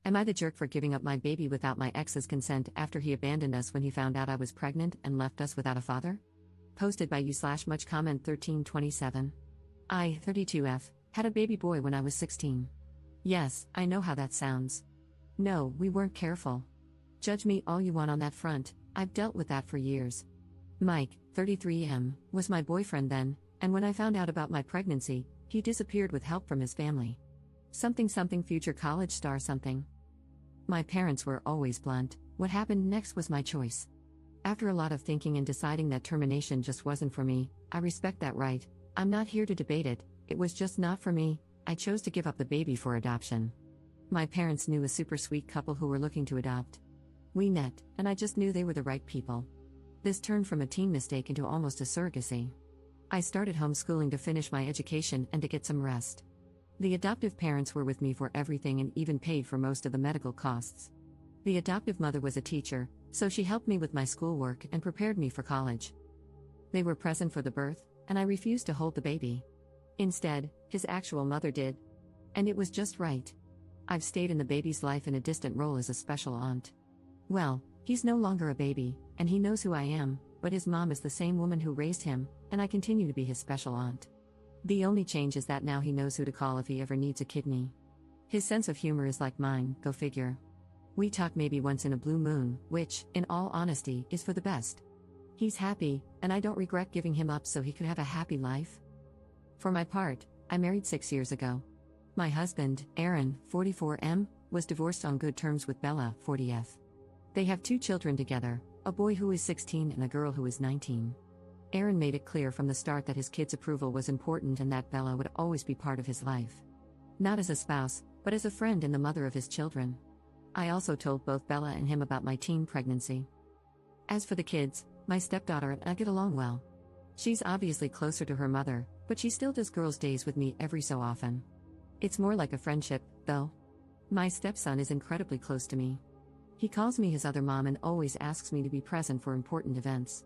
Am I the jerk for giving up my baby without my ex's consent after he abandoned us when he found out I was pregnant and left us without a father? Posted by you/much comment 1327. I, 32F, had a baby boy when I was 16. Yes, I know how that sounds. No, we weren't careful. Judge me all you want on that front, I've dealt with that for years. Mike, 33M, was my boyfriend then, and when I found out about my pregnancy, he disappeared with help from his family. Something future college star something. My parents were always blunt, what happened next was my choice. After a lot of thinking and deciding that termination just wasn't for me, I respect that right, I'm not here to debate it, it was just not for me, I chose to give up the baby for adoption. My parents knew a super sweet couple who were looking to adopt. We met, and I just knew they were the right people. This turned from a teen mistake into almost a surrogacy. I started homeschooling to finish my education and to get some rest. The adoptive parents were with me for everything and even paid for most of the medical costs. The adoptive mother was a teacher, so she helped me with my schoolwork and prepared me for college. They were present for the birth, and I refused to hold the baby. Instead, his actual mother did. And it was just right. I've stayed in the baby's life in a distant role as a special aunt. Well, he's no longer a baby, and he knows who I am, but his mom is the same woman who raised him, and I continue to be his special aunt. The only change is that now he knows who to call if he ever needs a kidney. His sense of humor is like mine, go figure. We talk maybe once in a blue moon, which, in all honesty, is for the best. He's happy, and I don't regret giving him up so he could have a happy life. For my part, I married 6 years ago. My husband, Aaron, 44M, was divorced on good terms with Bella, 40F. They have 2 children together, a boy who is 16 and a girl who is 19. Aaron made it clear from the start that his kids' approval was important and that Bella would always be part of his life. Not as a spouse, but as a friend and the mother of his children. I also told both Bella and him about my teen pregnancy. As for the kids, my stepdaughter and I get along well. She's obviously closer to her mother, but she still does girls' days with me every so often. It's more like a friendship, though. My stepson is incredibly close to me. He calls me his other mom and always asks me to be present for important events.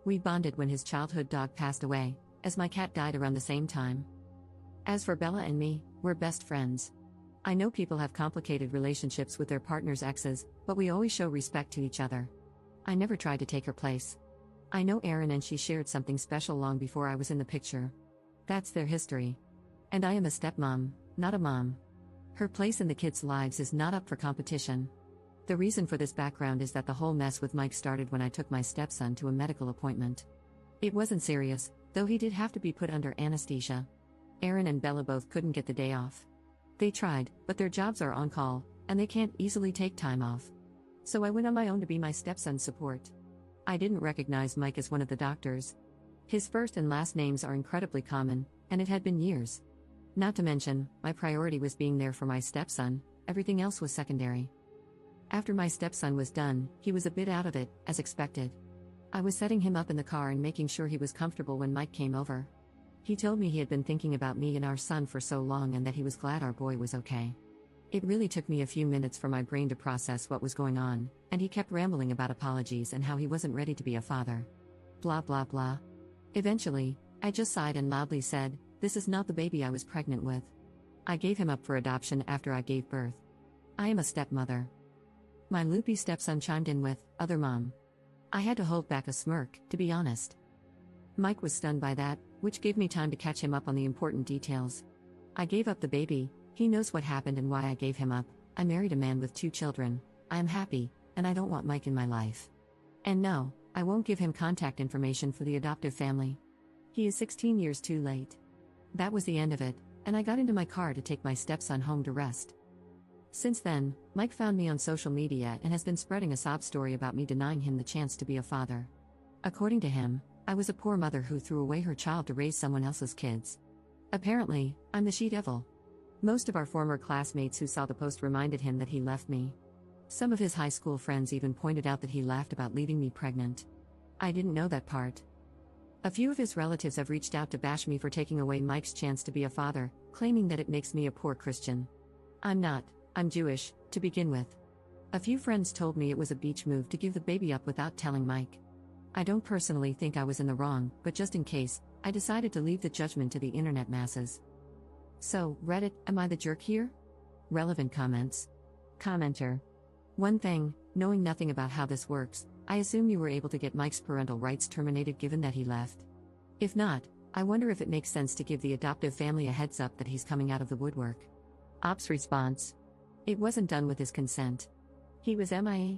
We bonded when his childhood dog passed away, as my cat died around the same time. As for Bella and me, we're best friends. I know people have complicated relationships with their partner's exes, but we always show respect to each other. I never tried to take her place. I know Aaron and she shared something special long before I was in the picture. That's their history. And I am a stepmom, not a mom. Her place in the kids' lives is not up for competition. The reason for this background is that the whole mess with Mike started when I took my stepson to a medical appointment. It wasn't serious, though he did have to be put under anesthesia. Aaron and Bella both couldn't get the day off. They tried, but their jobs are on call, and they can't easily take time off. So I went on my own to be my stepson's support. I didn't recognize Mike as one of the doctors. His first and last names are incredibly common, and it had been years. Not to mention, my priority was being there for my stepson, everything else was secondary. After my stepson was done, he was a bit out of it, as expected. I was setting him up in the car and making sure he was comfortable when Mike came over. He told me he had been thinking about me and our son for so long and that he was glad our boy was okay. It really took me a few minutes for my brain to process what was going on, and he kept rambling about apologies and how he wasn't ready to be a father. Blah blah blah. Eventually, I just sighed and loudly said, "This is not the baby I was pregnant with." I gave him up for adoption after I gave birth. I am a stepmother. My loopy stepson chimed in with, "Other mom." I had to hold back a smirk, to be honest. Mike was stunned by that, which gave me time to catch him up on the important details. I gave up the baby, he knows what happened and why I gave him up. I married a man with 2 children, I am happy, and I don't want Mike in my life. And no, I won't give him contact information for the adoptive family. He is 16 years too late. That was the end of it, and I got into my car to take my stepson home to rest. Since then, Mike found me on social media and has been spreading a sob story about me denying him the chance to be a father. According to him, I was a poor mother who threw away her child to raise someone else's kids. Apparently, I'm the she-devil. Most of our former classmates who saw the post reminded him that he left me. Some of his high school friends even pointed out that he laughed about leaving me pregnant. I didn't know that part. A few of his relatives have reached out to bash me for taking away Mike's chance to be a father, claiming that it makes me a poor Christian. I'm not. I'm Jewish, to begin with. A few friends told me it was a beach move to give the baby up without telling Mike. I don't personally think I was in the wrong, but just in case, I decided to leave the judgment to the internet masses. So, Reddit, am I the jerk here? Relevant comments. Commenter. One thing, knowing nothing about how this works, I assume you were able to get Mike's parental rights terminated given that he left. If not, I wonder if it makes sense to give the adoptive family a heads up that he's coming out of the woodwork. Ops response. It wasn't done with his consent. He was MIA.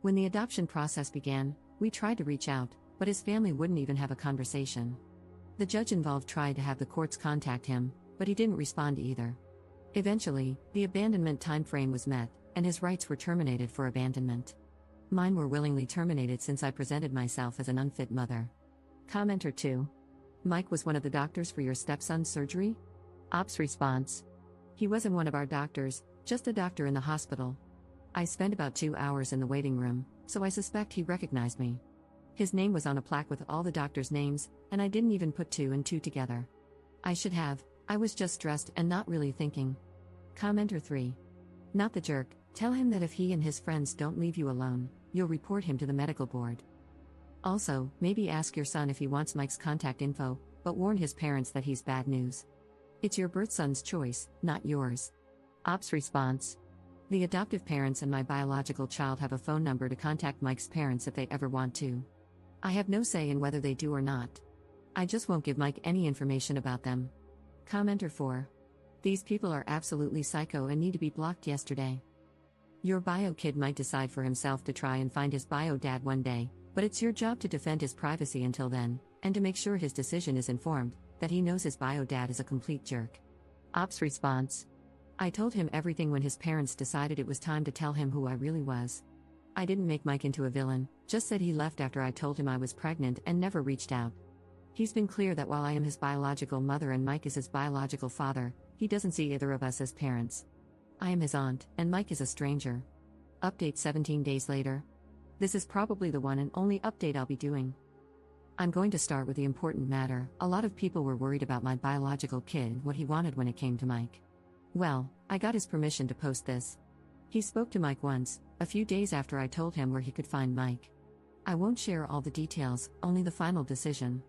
When the adoption process began, we tried to reach out, but his family wouldn't even have a conversation. The judge involved tried to have the courts contact him, but he didn't respond either. Eventually, the abandonment time frame was met, and his rights were terminated for abandonment. Mine were willingly terminated since I presented myself as an unfit mother. Commenter 2. Mike was one of the doctors for your stepson's surgery? Ops response. He wasn't one of our doctors, just a doctor in the hospital. I spent about 2 hours in the waiting room, so I suspect he recognized me. His name was on a plaque with all the doctors' names, and I didn't even put 2 and 2 together. I should have, I was just stressed and not really thinking. Commenter 3. Not the jerk, tell him that if he and his friends don't leave you alone, you'll report him to the medical board. Also, maybe ask your son if he wants Mike's contact info, but warn his parents that he's bad news. It's your birth son's choice, not yours. Ops response. The adoptive parents and my biological child have a phone number to contact Mike's parents if they ever want to. I have no say in whether they do or not. I just won't give Mike any information about them. Commenter 4. These people are absolutely psycho and need to be blocked yesterday. Your bio kid might decide for himself to try and find his bio dad one day, but it's your job to defend his privacy until then, and to make sure his decision is informed, that he knows his bio dad is a complete jerk. Ops response. I told him everything when his parents decided it was time to tell him who I really was. I didn't make Mike into a villain, just said he left after I told him I was pregnant and never reached out. He's been clear that while I am his biological mother and Mike is his biological father, he doesn't see either of us as parents. I am his aunt, and Mike is a stranger. Update 17 days later. This is probably the one and only update I'll be doing. I'm going to start with the important matter. A lot of people were worried about my biological kid, what he wanted when it came to Mike. Well, I got his permission to post this. He spoke to Mike once, a few days after I told him where he could find Mike. I won't share all the details, only the final decision.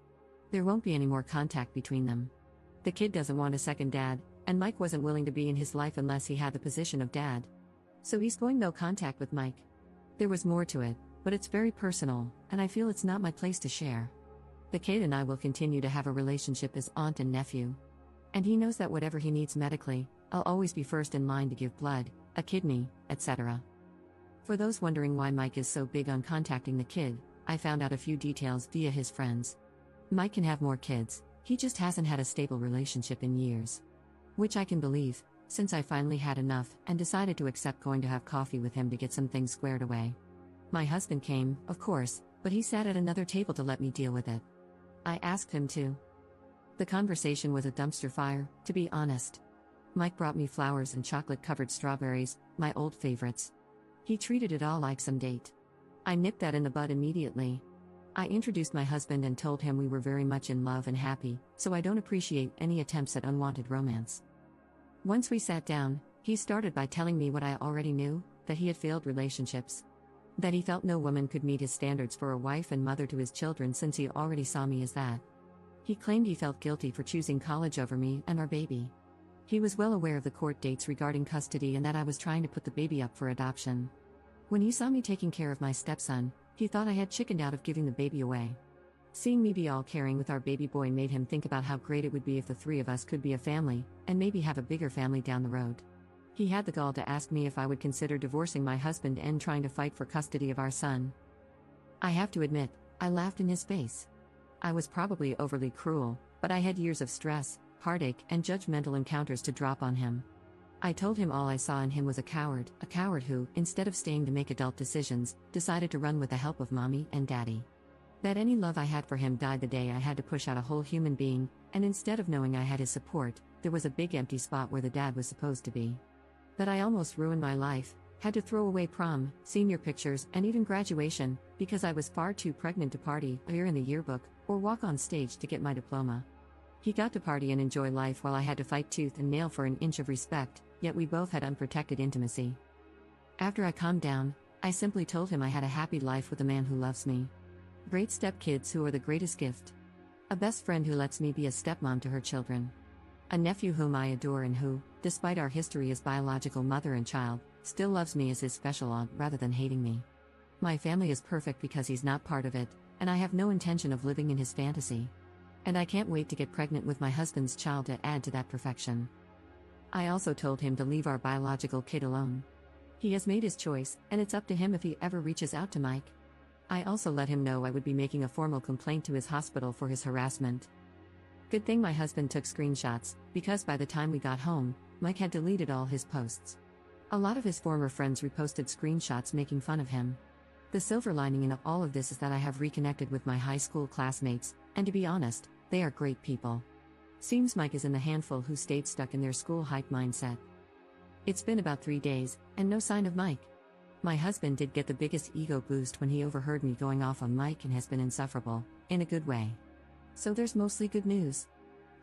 There won't be any more contact between them. The kid doesn't want a second dad, and Mike wasn't willing to be in his life unless he had the position of dad. So he's going no contact with Mike. There was more to it, but it's very personal, and I feel it's not my place to share. The kid and I will continue to have a relationship as aunt and nephew. And he knows that whatever he needs medically, I'll always be first in line to give blood, a kidney, etc. For those wondering why Mike is so big on contacting the kid, I found out a few details via his friends. Mike can have more kids, he just hasn't had a stable relationship in years. Which I can believe, since I finally had enough and decided to accept going to have coffee with him to get some things squared away. My husband came, of course, but he sat at another table to let me deal with it. I asked him to. The conversation was a dumpster fire, to be honest. Mike brought me flowers and chocolate-covered strawberries, my old favorites. He treated it all like some date. I nipped that in the bud immediately. I introduced my husband and told him we were very much in love and happy, so I don't appreciate any attempts at unwanted romance. Once we sat down, he started by telling me what I already knew, that he had failed relationships. That he felt no woman could meet his standards for a wife and mother to his children since he already saw me as that. He claimed he felt guilty for choosing college over me and our baby. He was well aware of the court dates regarding custody and that I was trying to put the baby up for adoption. When he saw me taking care of my stepson, he thought I had chickened out of giving the baby away. Seeing me be all caring with our baby boy made him think about how great it would be if the 3 of us could be a family, and maybe have a bigger family down the road. He had the gall to ask me if I would consider divorcing my husband and trying to fight for custody of our son. I have to admit, I laughed in his face. I was probably overly cruel, but I had years of stress, heartache, and judgmental encounters to drop on him. I told him all I saw in him was a coward who, instead of staying to make adult decisions, decided to run with the help of mommy and daddy. That any love I had for him died the day I had to push out a whole human being, and instead of knowing I had his support, there was a big empty spot where the dad was supposed to be. That I almost ruined my life, had to throw away prom, senior pictures, and even graduation, because I was far too pregnant to party, appear in the yearbook, or walk on stage to get my diploma. He got to party and enjoy life while I had to fight tooth and nail for an inch of respect, yet we both had unprotected intimacy. After I calmed down, I simply told him I had a happy life with a man who loves me. Great stepkids who are the greatest gift. A best friend who lets me be a stepmom to her children. A nephew whom I adore and who, despite our history as biological mother and child, still loves me as his special aunt rather than hating me. My family is perfect because he's not part of it, and I have no intention of living in his fantasy. And I can't wait to get pregnant with my husband's child to add to that perfection. I also told him to leave our biological kid alone. He has made his choice, and it's up to him if he ever reaches out to Mike. I also let him know I would be making a formal complaint to his hospital for his harassment. Good thing my husband took screenshots, because by the time we got home, Mike had deleted all his posts. A lot of his former friends reposted screenshots making fun of him. The silver lining in all of this is that I have reconnected with my high school classmates, and to be honest, they are great people. Seems Mike is in the handful who stayed stuck in their school hype mindset. It's been about 3 days, and no sign of Mike. My husband did get the biggest ego boost when he overheard me going off on Mike and has been insufferable, in a good way. So there's mostly good news.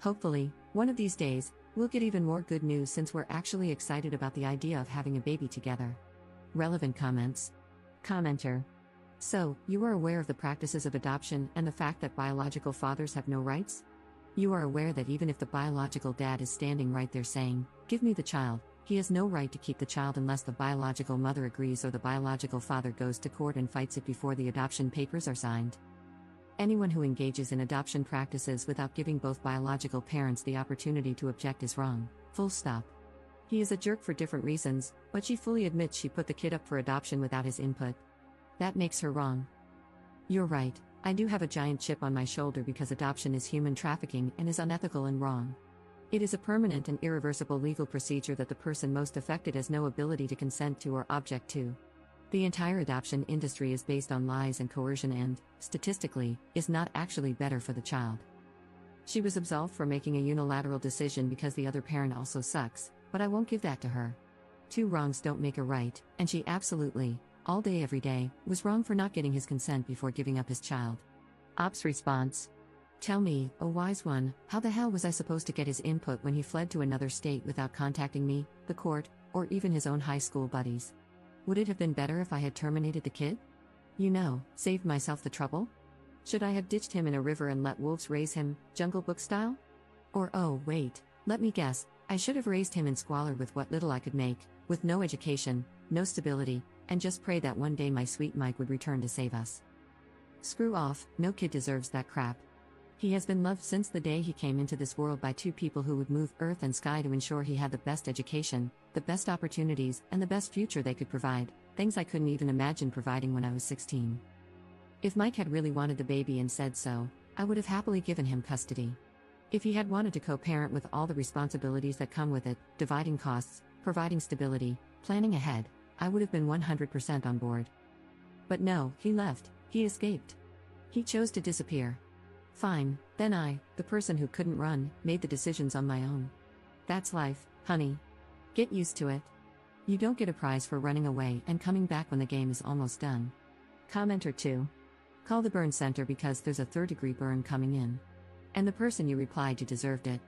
Hopefully, one of these days, we'll get even more good news since we're actually excited about the idea of having a baby together. Relevant comments. Commenter. So, you are aware of the practices of adoption and the fact that biological fathers have no rights? You are aware that even if the biological dad is standing right there saying, "Give me the child," he has no right to keep the child unless the biological mother agrees or the biological father goes to court and fights it before the adoption papers are signed. Anyone who engages in adoption practices without giving both biological parents the opportunity to object is wrong, full stop. He is a jerk for different reasons, but she fully admits she put the kid up for adoption without his input. That makes her wrong. You're right, I do have a giant chip on my shoulder because adoption is human trafficking and is unethical and wrong. It is a permanent and irreversible legal procedure that the person most affected has no ability to consent to or object to. The entire adoption industry is based on lies and coercion and, statistically, is not actually better for the child. She was absolved for making a unilateral decision because the other parent also sucks, but I won't give that to her. 2 wrongs don't make a right, and she absolutely, all day every day, was wrong for not getting his consent before giving up his child. Ops response. Tell me, oh wise one, how the hell was I supposed to get his input when he fled to another state without contacting me, the court, or even his own high school buddies? Would it have been better if I had terminated the kid? Saved myself the trouble? Should I have ditched him in a river and let wolves raise him, Jungle Book style? Or oh, wait, let me guess, I should have raised him in squalor with what little I could make, with no education, no stability, and just pray that one day my sweet Mike would return to save us. Screw off, no kid deserves that crap. He has been loved since the day he came into this world by 2 people who would move earth and sky to ensure he had the best education, the best opportunities, and the best future they could provide, things I couldn't even imagine providing when I was 16. If Mike had really wanted the baby and said so, I would have happily given him custody. If he had wanted to co-parent with all the responsibilities that come with it, dividing costs, providing stability, planning ahead, I would have been 100% on board. But no, he left, he escaped. He chose to disappear. Fine, then I, the person who couldn't run, made the decisions on my own. That's life, honey. Get used to it. You don't get a prize for running away and coming back when the game is almost done. Commenter 2. Call the burn center because there's a 3rd-degree burn coming in. And the person you replied to deserved it.